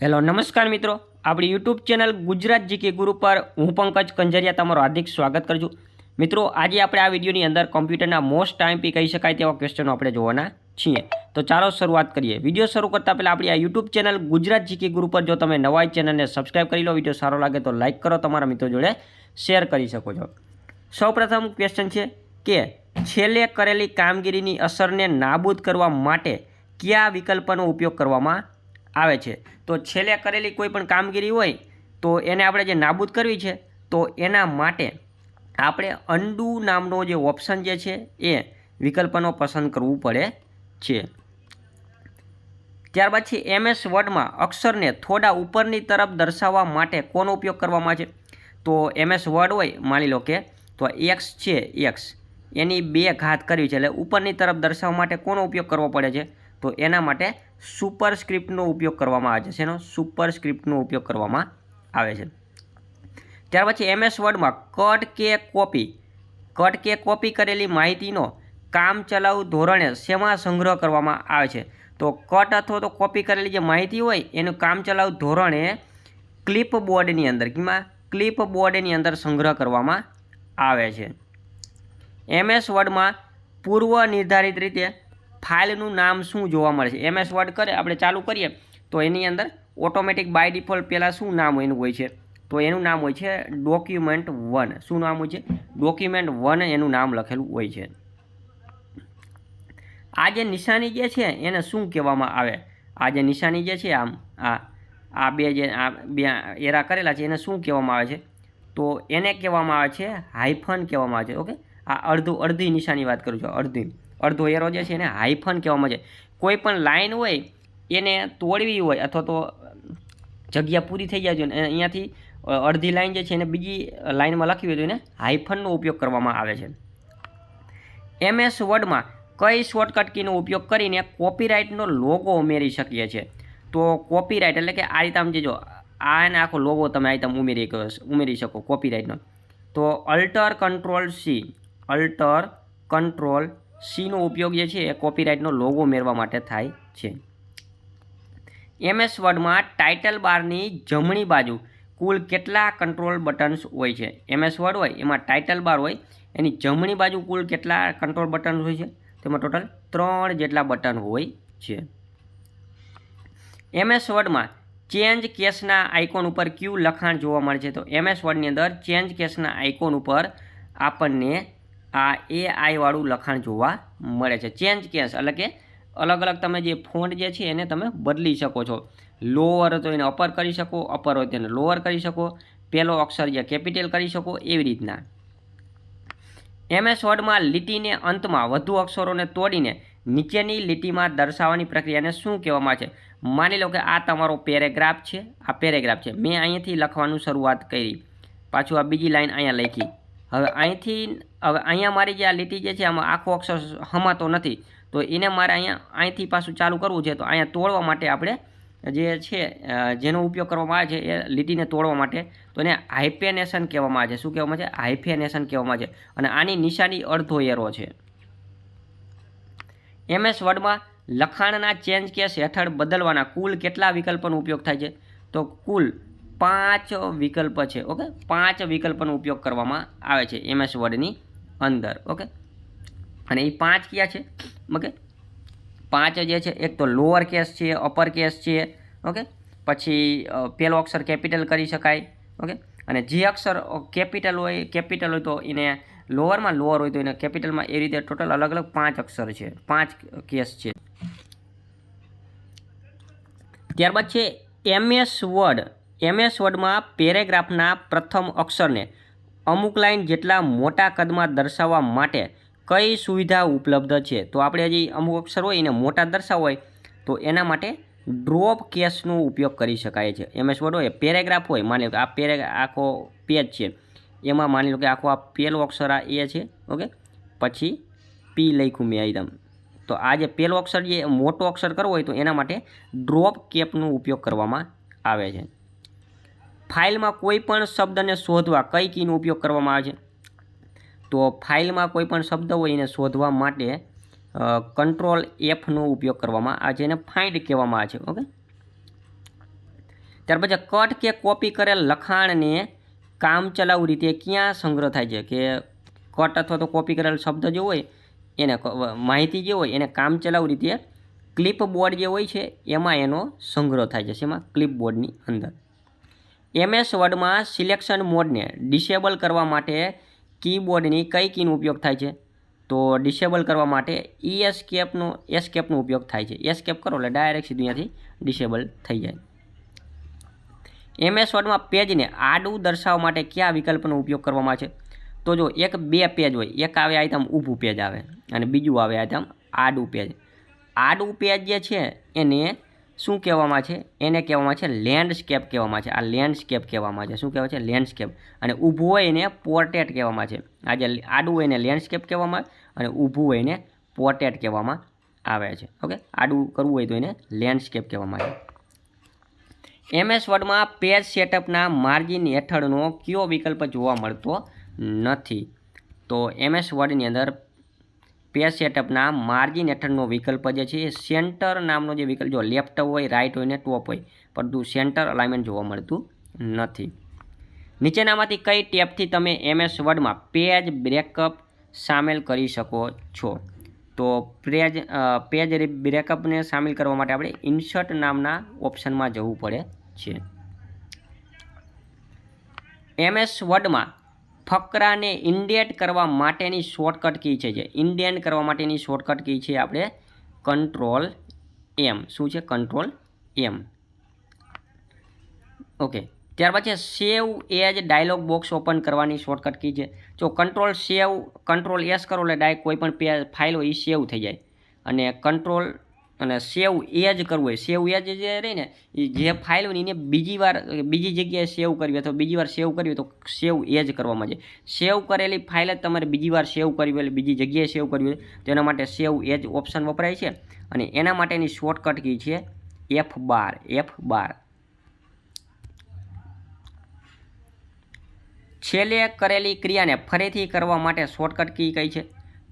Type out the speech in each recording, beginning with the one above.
Hello નમસ્કાર મિત્રો, આપણી યુટ્યુબ ચેનલ ગુજરાત જીકે ગુરુ પર હું પંકજ કંજરિયા તમારું હાર્દિક સ્વાગત કરું છું। મિત્રો, આજે આપણે આ વિડીયોની અંદર કોમ્પ્યુટરના મોસ્ટ ટાઈમપી કહી શકાય તેવા ક્વેશ્ચનો આપણે જોવાના છીએ। તો ચાલો શરૂઆત કરીએ। વિડીયો શરૂ કરતાં પહેલાં આપણી આ યુટ્યુબ ચેનલ ગુજરાત જીકે ગુરુ પર જો તમે નવા ચેનલને સબસ્ક્રાઈબ કરી લો, વિડીયો સારો લાગે તો લાઇક કરો, તમારા મિત્રો જોડે શેર કરી શકો છો। સૌપ્રથમ ક્વેશ્ચન છે કે છેલ્લે કરેલી કામગીરીની અસરને નાબૂદ કરવા માટે કયા વિકલ્પનો ઉપયોગ કરવામાં આવે છે? તો છેલ્લે કરેલી કોઈ પણ કામગીરી હોય તો એને આપણે જે નાબૂદ કરવી છે તો એના માટે આપણે અન્ડુ નામનો જે ઓપ્શન જે છે એ વિકલ્પનો પસંદ કરવું પડે છે। ત્યારબાદ છે MS વર્ડમાં અક્ષરને થોડા ઉપરની તરફ દર્શાવવા માટે કોનો ઉપયોગ કરવામાં આવે છે? તો MS વર્ડ હોય, માની લો કે તો એક્સ છે, એક્સ એની બે ઘાત કરવી છે એટલે ઉપરની તરફ દર્શાવવા માટે કોનો ઉપયોગ કરવો પડે છે? તો એના માટે સુપરસ્ક્રિપ્ટનો ઉપયોગ કરવામાં આવે છે। એનો સુપરસ્ક્રિપ્ટનો ઉપયોગ કરવામાં આવે છે। ત્યાર પછી MS વર્ડમાં કટ કે કોપી કરેલી માહિતીનો કામચલાઉ ધોરણે શેમાં સંગ્રહ કરવામાં આવે છે? તો કટ અથવા તો કોપી કરેલી જે માહિતી હોય એનું કામચલાઉ ધોરણે ક્લિપબોર્ડની અંદર સંગ્રહ કરવામાં આવે છે। MS વર્ડમાં પૂર્વ નિર્ધારિત રીતે ફાઇલનું નામ શું જોવા મળે છે? MS વર્ડ કરે આપણે ચાલુ કરીએ તો એની અંદર ઓટોમેટિક બાય ડિફોલ્ટ પહેલાં શું નામ એનું હોય છે? તો એનું નામ હોય છે document1। શું નામ હોય છે? document1 એનું નામ લખેલું હોય છે। આ જે નિશાની જે છે એને શું કહેવામાં આવે? આ જે નિશાની જે છે આમ આ બે એરા કરેલા છે એને શું કહેવામાં આવે છે? તો એને કહેવામાં આવે છે હાઇફન કહેવામાં આવે છે। ઓકે, આ અડધી નિશાની વાત કરું છું। અડધો એરો જે છે એને હાઇફન કહેવામાં આવે છે। કોઈ પણ લાઇન હોય એને તોડવી હોય અથવા તો જગ્યા પૂરી થઈ જાય છે અહીંયાથી અડધી લાઇન જે છે એને બીજી લાઇનમાં લખવી હોય તો એને હાઇફનનો ઉપયોગ કરવામાં આવે છે। MS વર્ડમાં કઈ શોર્ટકટ કીનો ઉપયોગ કરીને કોપીરાઇટનો લોગો ઉમેરી શકીએ છીએ? તો કોપીરાઇટ એટલે કે આ રીતે આમ જે જો આ એને આખો લોગો તમે આ રીતે ઉમેરી શકો કોપીરાઇટનો। તો અલ્ટર કંટ્રોલ સીનો ઉપયોગ જે છે એ કોપીરાઇટનો લોગો ઉમેરવા માટે થાય છે। MS વર્ડમાં ટાઇટલ બારની જમણી બાજુ કુલ કેટલા કંટ્રોલ બટન્સ હોય છે? MS વર્ડ હોય એમાં ટાઇટલ બાર હોય એની જમણી બાજુ કુલ કેટલા કંટ્રોલ બટન્સ હોય છે? તેમાં ટોટલ 3 જેટલા બટન હોય છે। MS વર્ડમાં ચેન્જ કેસના આઇકોન ઉપર કયું લખાણ જોવા મળે છે? તો MS વર્ડની અંદર ચેન્જ કેસના આઇકોન ઉપર આપણને આ AI વાળું લખાણ જોવા મળે છે। ચેન્જ કેસ એટલે કે અલગ અલગ તમે જે ફોન્ટ જે છે એને તમે બદલી શકો છો। લોઅર તો એને અપર કરી શકો, અપર હોય તેને લોઅર કરી શકો, પહેલો અક્ષર જે કેપિટલ કરી શકો, એવી રીતના। MS વર્ડમાં લીટીને અંતમાં વધુ અક્ષરોને તોડીને નીચેની લીટીમાં દર્શાવવાની પ્રક્રિયાને શું કહેવામાં આવે છે? માની લો કે આ તમારો પેરેગ્રાફ છે, આ પેરેગ્રાફ છે, મેં અહીંયાથી લખવાનું શરૂઆત કરી, પાછું આ બીજી લાઈન અહીંયા લખી, હવે અહીંયા મારી જે આ લીટી જે છે આમાં આખો અક્ષર હમાતો નથી તો એને મારે અહીંથી પાછું ચાલુ કરવું છે। તો અહીંયા તોડવા માટે આપણે જે છે જેનો ઉપયોગ કરવામાં આવે છે એ લીટીને તોડવા માટે તો એને હાઇફેનેશન કહેવામાં આવે છે। શું કહેવામાં આવે છે? હાઇફેનેશન કહેવામાં આવે છે અને આની નિશાની અડધો એરો છે। MS વર્ડમાં લખાણના ચેન્જ કેસ હેઠળ બદલવાના કુલ કેટલા વિકલ્પોનો ઉપયોગ થાય છે? તો કુલ 5 વિકલ્પ છે। ઓકે, 5 વિકલ્પનો ઉપયોગ કરવામાં આવે છે MS વર્ડની અંદર। ઓકે, અને એ 5 કયા છે? ઓકે, 5 જે છે એક તો લોઅર કેસ છે, અપર કેસ છે, ઓકે, પછી પહેલો અક્ષર કેપિટલ કરી શકાય, ઓકે, અને જે અક્ષર કેપિટલ હોય તો એને લોઅરમાં, લોઅર હોય તો એને કેપિટલમાં, એ રીતે ટોટલ અલગ અલગ 5 અક્ષર છે, 5 કેસ છે। ત્યારબાદ છે MS વર્ડમાં પેરેગ્રાફના પ્રથમ અક્ષરને અમુક લાઇન જેટલા મોટા કદમાં દર્શાવવા માટે કઈ સુવિધા ઉપલબ્ધ છે? તો આપણે હજી અમુક અક્ષર હોય એને મોટા દર્શાવવા હોય તો એના માટે ડ્રોપ કેસનો ઉપયોગ કરી શકાય છે। MS વર્ડ હોય, પેરેગ્રાફ હોય, માની લો કે આ આખો પેજ છે એમાં માની લો કે આખો આ પહેલો અક્ષર આ એ છે, ઓકે, પછી પી લખ્યું મેં એકદમ, તો આ જે પહેલો અક્ષર જે મોટો અક્ષર કરવો હોય તો એના માટે ડ્રોપ કેપનો ઉપયોગ કરવામાં આવે છે। ફાઇલમાં કોઈ પણ શબ્દને શોધવા કઈ કીનો ઉપયોગ કરવામાં આવે છે? તો ફાઇલમાં કોઈ પણ શબ્દ હોય એને શોધવા માટે કંટ્રોલ Fનો ઉપયોગ કરવામાં આવે છે, એને ફાઇન્ડ કહેવામાં આવે છે। ઓકે, ત્યાર પછી કટ કે કોપી કરેલ લખાણને કામચલાઉ રીતે ક્યાં સંગ્રહ થાય છે કે કટ અથવા તો કોપી કરેલ શબ્દ જે હોય એને માહિતી જે હોય એને કામચલાઉ રીતે ક્લિપબોર્ડ જે હોય છે એમાં એનો સંગ્રહ થાય છે. શેમાં? ક્લિપબોર્ડની અંદર. MS વર્ડમાં સિલેક્શન મોડને ડિસેબલ કરવા માટે કીબોર્ડની કઈ કીનો ઉપયોગ થાય છે? તો ડિસેબલ કરવા માટે એસ્કેપનો ઉપયોગ થાય છે. એસ્કેપ કરો એટલે ડાયરેક્ટ સીધું અહીંયાથી ડિસેબલ થઈ જાય. MS વર્ડમાં પેજને આડું દર્શાવવા માટે કયા વિકલ્પનો ઉપયોગ કરવામાં આવે છે? તો જો બે પેજ હોય, એક આવે આઈટમ ઊભું પેજ આવે અને બીજું આવે આઈટમ આડું પેજ. આડું પેજ જે છે એને શું કહેવામાં છે? એને કહેવામાં છે લેન્ડસ્કેપ કહેવામાં છે. આ લેન્ડસ્કેપ કહેવામાં છે. શું કહેવાય છે? લેન્ડસ્કેપ. અને ઊભું હોય એને પોર્ટ્રેટ કહેવામાં છે. આ જે આડું હોય એને લેન્ડસ્કેપ કહેવામાં આવે અને ઊભું હોય એને પોર્ટ્રેટ કહેવામાં આવે છે. ઓકે, આડું કરવું હોય તો એને લેન્ડસ્કેપ કહેવામાં આવે. MS વર્ડમાં પેજ સેટઅપના માર્જિન હેઠળનો કયો વિકલ્પ જોવા મળતો નથી? તો MS વર્ડની અંદર પેજ સેટઅપના માર્જિન હેઠળનો વિકલ્પ જે છે એ સેન્ટર નામનો જે વિકલ્પ, જો લેફ્ટ હોય, રાઇટ હોય ને ટોપ હોય, પરંતુ સેન્ટર અલાઇનમેન્ટ જોવા મળતું નથી. નીચેનામાંથી કઈ ટેબથી તમે MS વર્ડમાં પેજ બ્રેકઅપ સામેલ કરી શકો છો? તો પેજ બ્રેકઅપને સામેલ કરવા માટે આપણે ઇન્સર્ટ નામના ઓપ્શનમાં જવું પડે છે. MS વર્ડમાં ફકરાને ઇન્ડેન્ટ કરવા માટેની શોર્ટકટ કી છે. જે ઇન્ડેન્ટ કરવા માટેની શોર્ટકટ કી છે આપણે Ctrl+M. શું છે? Ctrl+M. ઓકે, ત્યાર પછી સેવ એજ ડાયલોગ બોક્સ ઓપન કરવાની શોર્ટકટ કી છે. જો Ctrl+S કરો એટલે ડાયરેક્ટ કોઈ પણ ફાઇલ હોય એ સેવ થઈ જાય. અને સેવ એજ કરવું હોય, સેવ એજ જે રહી ને એ જે ફાઇલ હોય ને એને બીજી જગ્યાએ સેવ કરવી અથવા બીજી વાર સેવ કરવી તો સેવ એજ કરવામાં જાય. સેવ કરેલી ફાઇલ જ તમારે બીજી વાર સેવ કરવી હોય, બીજી જગ્યાએ સેવ કરવી હોય તો એના માટે સેવ એજ ઓપ્શન વપરાય છે. અને એના માટેની શોર્ટકટ કી છે F12. છેલ્લે કરેલી ક્રિયાને ફરીથી કરવા માટે શોર્ટકટ કી કઈ છે?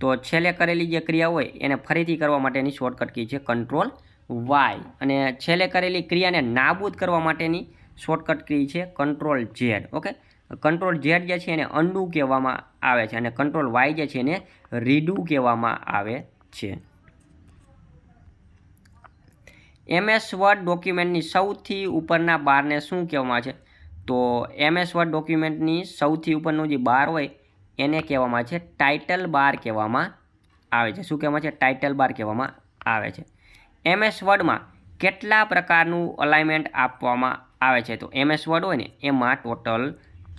તો છેલ્લે કરેલી જે ક્રિયા હોય એને ફરીથી કરવા માટેની શોર્ટકટ કી છે Ctrl+Y. અને છેલ્લે કરેલી ક્રિયાને નાબૂદ કરવા માટેની શોર્ટકટ કી છે Ctrl+Z. ઓકે, Ctrl+Z જે છે એને અન્ડુ કહેવામાં આવે છે અને Ctrl+Y જે છે એને રીડુ કહેવામાં આવે છે. MS વર્ડ ડોક્યુમેન્ટની સૌથી ઉપરના બારને શું કહેવામાં આવે છે? તો MS વર્ડ ડોક્યુમેન્ટની સૌથી ઉપરનો જે બાર હોય એને કહેવામાં આવે છે ટાઇટલ બાર કહેવામાં આવે છે. શું કહેવામાં છે? ટાઇટલ બાર કહેવામાં આવે છે. MS વર્ડમાં કેટલા પ્રકારનું અલાઇનમેન્ટ આપવામાં આવે છે? તો MS વર્ડ હોય ને એમાં ટોટલ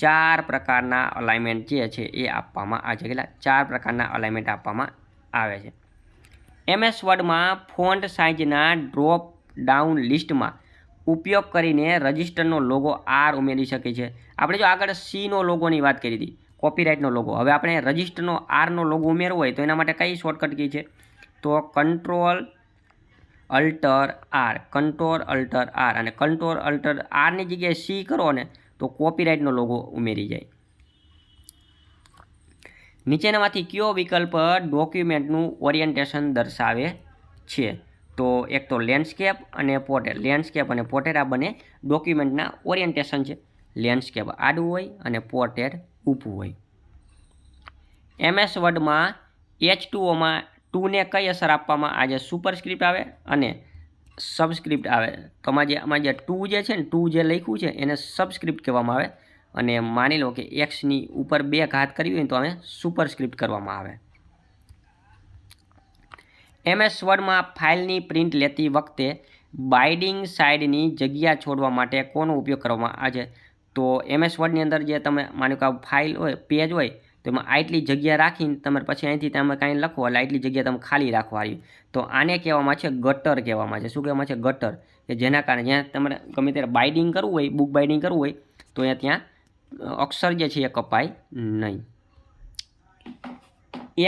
4 પ્રકારના અલાઇનમેન્ટ જે છે એ આપવામાં આવે છે. કેટલા? 4 પ્રકારના અલાઇનમેન્ટ આપવામાં આવે છે. MS વર્ડમાં ફોન્ટ સાઇઝના ડ્રોપ ડાઉન લિસ્ટમાં ઉપયોગ કરીને રજિસ્ટરનો લોગો R ઉમેરી શકે છે. આપણે જો આગળ Cનો લોગોની વાત કરી હતી, કોપીરાઇટનો લોગો. હવે આપણે રજિસ્ટરનો Rનો લોગો ઉમેરવો હોય તો એના માટે કઈ શોર્ટકટ કી છે? તો Ctrl+R. અને Ctrl+R ની જગ્યાએ C કરો ને તો કોપીરાઇટનો લોગો ઉમેરી જાય. નીચેનામાંથી કયો વિકલ્પ ડોક્યુમેન્ટનું ઓરિએન્ટેશન દર્શાવે છે? તો એક તો લેન્ડસ્કેપ અને પોર્ટ્રેટ. લેન્ડસ્કેપ અને પોર્ટ્રેટ આ બંને ડોક્યુમેન્ટના ઓરિએન્ટેશન છે. લેન્ડસ્કેપ આડું હોય અને પોર્ટ્રેટ ઊભું હોય. MS વર્ડમાં H2Oમાં 2 ને કઈ અસર આપવામાં આજે સુપરસ્ક્રિપ્ટ આવે અને સબસ્ક્રિપ્ટ આવે. તો આમાં જે 2 જે છે ને 2 જે લખ્યું છે એને સબસ્ક્રિપ્ટ કહેવામાં આવે. અને માની લો કે Xની ઉપર 2 ઘાત કરવી હોય તો અમે સુપરસ્ક્રિપ્ટ કરવામાં આવે. MS વર્ડમાં ફાઇલની પ્રિન્ટ લેતી વખતે બાઇન્ડિંગ સાઇડની જગ્યા છોડવા માટે કોનો ઉપયોગ કરવામાં આવે છે? તો MS વર્ડની અંદર જે તમે માનો કે ફાઇલ હોય, પેજ હોય તો એમાં આટલી જગ્યા રાખીને તમે પછી અહીંથી તમે કાંઈ લખો એટલે આટલી જગ્યા તમે ખાલી રાખવાની. તો આને કહેવામાં છે ગટર કહેવામાં છે. શું કહેવામાં છે? ગટર. કે જેના કારણે જ્યાં તમારે ગમે ત્યારે બાઇન્ડિંગ કરવું હોય, બુક બાઇન્ડિંગ કરવું હોય તો ત્યાં અક્ષર જે છે એ કપાય નહીં.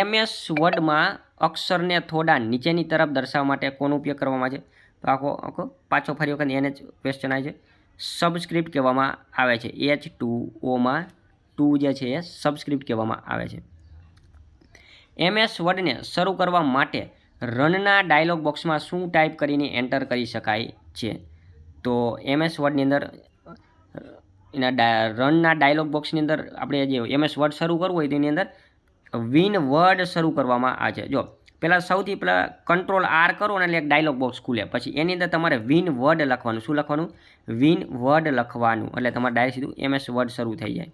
MS વર્ડમાં અક્ષરને થોડા નીચેની તરફ દર્શાવવા માટે કોનો ઉપયોગ કરવામાં આવે છે? તો આખો પાછો ફરી વખત એને જ ક્વેશ્ચન આવે છે. સબસ્ક્રિપ્ટ કહેવામાં આવે છે. H2Oમાં 2 જે છે એ સબસ્ક્રિપ્ટ કહેવામાં આવે છે. MS વર્ડને શરૂ કરવા માટે રનના ડાયલોગ બોક્સમાં શું ટાઈપ કરીને એન્ટર કરી શકાય છે? તો MS વર્ડની અંદર રનના ડાયલોગ બોક્સની અંદર આપણે જે MS વર્ડ શરૂ કરવું હોય તેની અંદર વિન વર્ડ શરૂ કરવામાં આવે છે. જો પહેલાં સૌથી પહેલાં કંટ્રોલ R કરો ને એટલે એક ડાયલોગ બોક્સ ખુલે, પછી એની અંદર તમારે વિન વર્ડ લખવાનું. શું લખવાનું? વિન વર્ડ લખવાનું, એટલે તમારે ડાયરેક્ટ સીધું MS વર્ડ શરૂ થઈ જાય.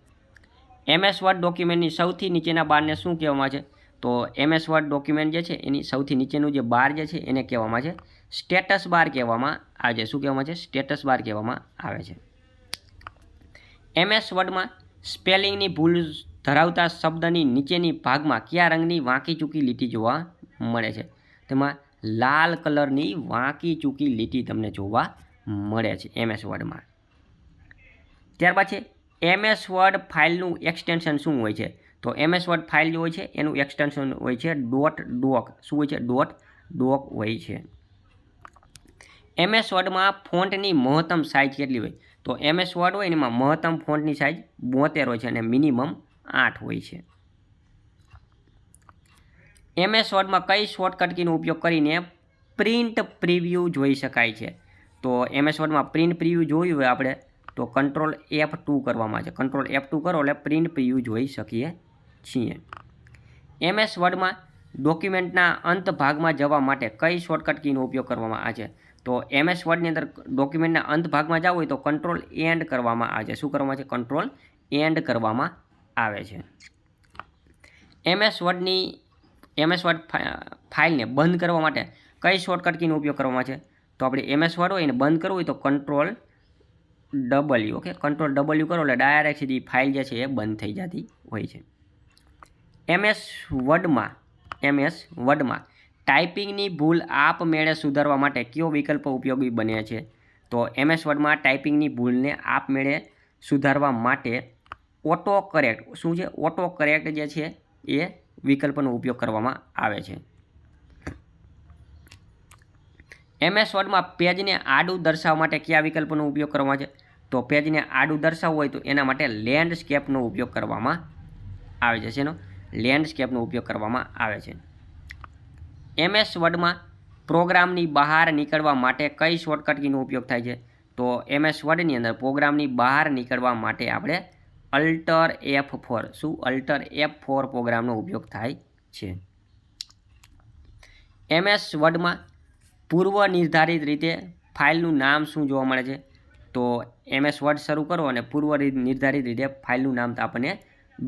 MS વર્ડ ડોક્યુમેન્ટની સૌથી નીચેના બારને શું કહેવામાં છે? તો MS વર્ડ ડોક્યુમેન્ટ જે છે એની સૌથી નીચેનું જે બાર જે છે એને કહેવામાં છે સ્ટેટસ બાર કહેવામાં આવે છે. શું કહેવામાં છે? સ્ટેટસ બાર કહેવામાં આવે છે. MS વર્ડમાં સ્પેલિંગની ભૂલ ધરાવતા શબ્દની નીચેની ભાગમાં કયા રંગની વાંકી ચૂકી લીટી જોવા મળે છે? તેમાં લાલ કલરની વાંકી ચૂકી લીટી તમને જોવા મળે છે MS વર્ડમાં. ત્યારબાદ છે MS વર્ડ ફાઇલનું એક્સટેન્શન શું હોય છે? તો MS વર્ડ ફાઇલ જે હોય છે એનું એક્સટેન્શન હોય છે .doc. શું હોય છે? .doc હોય છે. MS વર્ડમાં ફોન્ટની મહત્તમ સાઇઝ કેટલી હોય? તો MS વર્ડ હોય એમાં મહત્તમ ફોન્ટની સાઇઝ 72 હોય છે અને મિનિમમ 8 હોય છે. MS વર્ડમાં કઈ શોર્ટકટ કીનો ઉપયોગ કરીને પ્રિન્ટ પ્રિવ્યૂ જોઈ શકાય છે? તો MS વર્ડમાં પ્રિન્ટ પ્રિવ્યૂ જોયું હોય આપણે તો કંટ્રોલ F2 કરવામાં છે. કંટ્રોલ F2 કરો એટલે પ્રિન્ટ પ્રિવ્યૂ જોઈ શકીએ છીએ. MS વર્ડમાં ડોક્યુમેન્ટના અંત ભાગમાં જવા માટે કઈ શોર્ટકટ કીનો ઉપયોગ કરવામાં આવે છે? તો MS વર્ડની અંદર ડોક્યુમેન્ટના અંત ભાગમાં જવું હોય તો કંટ્રોલ એન્ડ કરવામાં આવે છે. શું કરવામાં છે? કંટ્રોલ એન્ડ કરવામાં આવે છે. MS વર્ડ ફાઇલને બંધ કરવા માટે કઈ શોર્ટકટ કીનો ઉપયોગ કરવામાં છે? તો આપણે MS વર્ડ હોય એને બંધ કરવું હોય તો control W. Okay, control W કરો એટલે ડાયરેક્ટ સીધી ફાઇલ જે છે એ બંધ થઈ જતી હોય છે. MS વર્ડમાં ટાઈપિંગની ભૂલ આપમેળે સુધારવા માટે કયો વિકલ્પ ઉપયોગી બને છે? તો MS વર્ડમાં ટાઈપિંગની ભૂલને આપમેળે સુધારવા માટે ઓટો કરેક્ટ. શું છે? ઓટો કરેક્ટ જે છે એ વિકલ્પનો ઉપયોગ કરવામાં આવે છે. MS વર્ડમાં પેજને આડું દર્શાવવા માટે કયા વિકલ્પનો ઉપયોગ કરવામાં છે? તો પેજને આડું દર્શાવવું હોય તો એના માટે લેન્ડસ્કેપનો ઉપયોગ કરવામાં આવે છે. શેનો? લેન્ડસ્કેપનો ઉપયોગ કરવામાં આવે છે. MS વર્ડમાં પ્રોગ્રામની બહાર નીકળવા માટે કઈ શોર્ટકટ કીનો ઉપયોગ થાય છે? તો MS વર્ડની અંદર પ્રોગ્રામની બહાર નીકળવા માટે આપણે અલ્ટર F4. શું? અલ્ટર F4 પ્રોગ્રામનો ઉપયોગ થાય છે. MS વર્ડમાં પૂર્વ નિર્ધારિત રીતે ફાઇલનું નામ શું જોવા મળે છે? તો MS વર્ડ શરૂ કરો અને પૂર્વ નિર્ધારિત રીતે ફાઇલનું નામ તો આપણને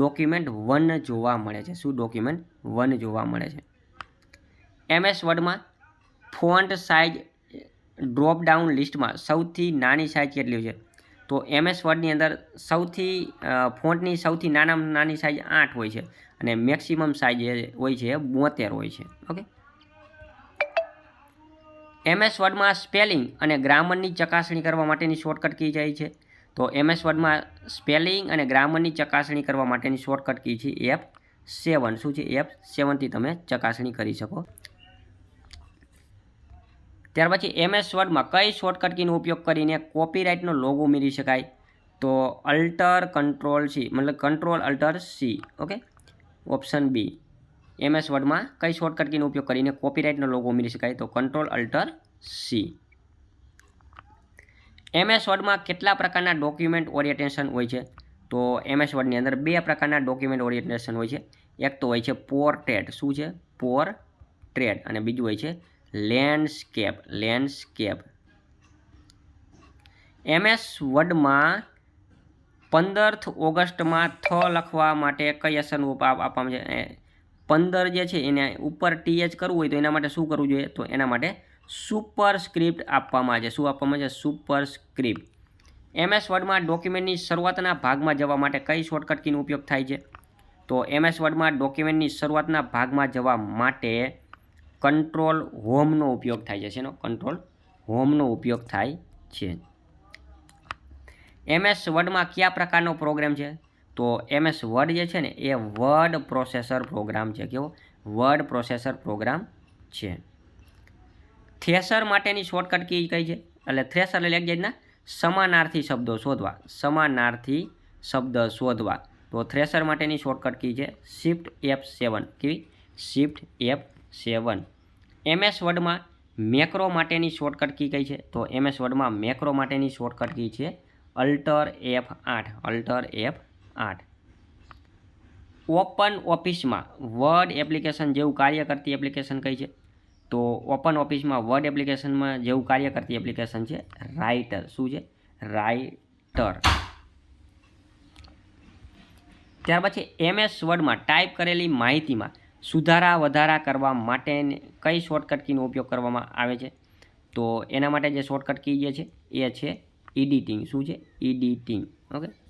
document1 જોવા મળે છે. શું? document1 જોવા મળે છે. MS વર્ડમાં ફોન્ટ સાઇઝ ડ્રોપ ડાઉન લિસ્ટમાં સૌથી નાની સાઇઝ કેટલી છે? તો MS વર્ડની અંદર ફોન્ટની સૌથી નાની સાઇઝ 8 હોય છે અને મેક્સિમમ સાઇઝ હોય છે 72 હોય છે. ઓકે. MS વર્ડમાં સ્પેલિંગ અને ગ્રામરની ચકાસણી કરવા માટેની શોર્ટકટ કી કઈ છે? તો MS વર્ડમાં સ્પેલિંગ અને ગ્રામરની ચકાસણી કરવા માટેની શોર્ટકટ કી છે F7. શું છે? F7 થી તમે ચકાસણી કરી શકો. ત્યાર પછી MS વર્ડમાં કઈ શોર્ટકટ કીનો ઉપયોગ કરીને કોપીરાઇટનો લોગો ઉમેરી શકાય? તો control alter C. Okay, option B. MS વર્ડમાં કઈ શોર્ટકટ કીનો ઉપયોગ કરીને કોપીરાઇટનો લોગો ઉમેરી શકાય? તો કંટ્રોલ અલ્ટર C. MS વર્ડમાં કેટલા પ્રકારના ડોક્યુમેન્ટ ઓરિએન્ટેશન હોય છે? તો MS વર્ડની અંદર 2 પ્રકારના ડોક્યુમેન્ટ ઓરિએન્ટેશન હોય છે. એક તો હોય છે પોર્ટ્રેટ. શું છે? પોર્ટ્રેટ. અને બીજું હોય છે લેન્ડસ્કેપ. MS વર્ડમાં 15 ઓગસ્ટમાં લખવા માટે કઈ અસરનું આપવામાં છે? 15 જે છે એને ઉપર TH કરવું હોય તો એના માટે શું કરવું જોઈએ? તો એના માટે સુપરસ્ક્રિપ્ટ આપવામાં આવે છે. શું આપવામાં છે? સુપરસ્ક્રિપ્ટ. MS વર્ડમાં ડોક્યુમેન્ટની શરૂઆતના ભાગમાં જવા માટે કઈ શોર્ટકટ કીનો ઉપયોગ થાય છે? તો MS વર્ડમાં ડોક્યુમેન્ટની શરૂઆતના ભાગમાં જવા માટે કંટ્રોલ હોમનો ઉપયોગ થાય છે. શેનો? કંટ્રોલ હોમનો ઉપયોગ થાય છે. MS વર્ડમાં કયા પ્રકારનો પ્રોગ્રામ છે? તો MS વર્ડ જે છે ને એ વર્ડ પ્રોસેસર પ્રોગ્રામ છે. કેવો? વર્ડ પ્રોસેસર પ્રોગ્રામ છે. થ્રેશર માટેની શોર્ટકટ કી કઈ છે? એટલે થ્રેશર એટલે એક જાતના સમાનાર્થી શબ્દો શોધવા. તો થ્રેશર માટેની શોર્ટકટ કી છે Shift F7. કેવી? Shift F7. MS વર્ડમાં મેક્રો માટેની શોર્ટકટ કી કઈ છે? તો MS વર્ડમાં મેક્રો માટેની શોર્ટકટ કી છે alter F8 alter F8 open ઓફિસમાં વર્ડ એપ્લિકેશન જેવું કાર્ય કરતી એપ્લિકેશન કઈ છે? તો ઓપન ઓફિસમાં વર્ડ એપ્લિકેશનમાં જેવું કાર્ય કરતી એપ્લિકેશન છે રાઇટર. શું છે? રાઇટર. ત્યાર પછી MS વર્ડમાં ટાઈપ કરેલી માહિતીમાં સુધારા વધારા કરવા માટે કઈ શોર્ટકટ કીનો ઉપયોગ કરવામાં આવે છે? તો એના માટે જે શોર્ટકટ કી જે છે એ છે એડિટિંગ. શું છે? એડિટિંગ. ઓકે.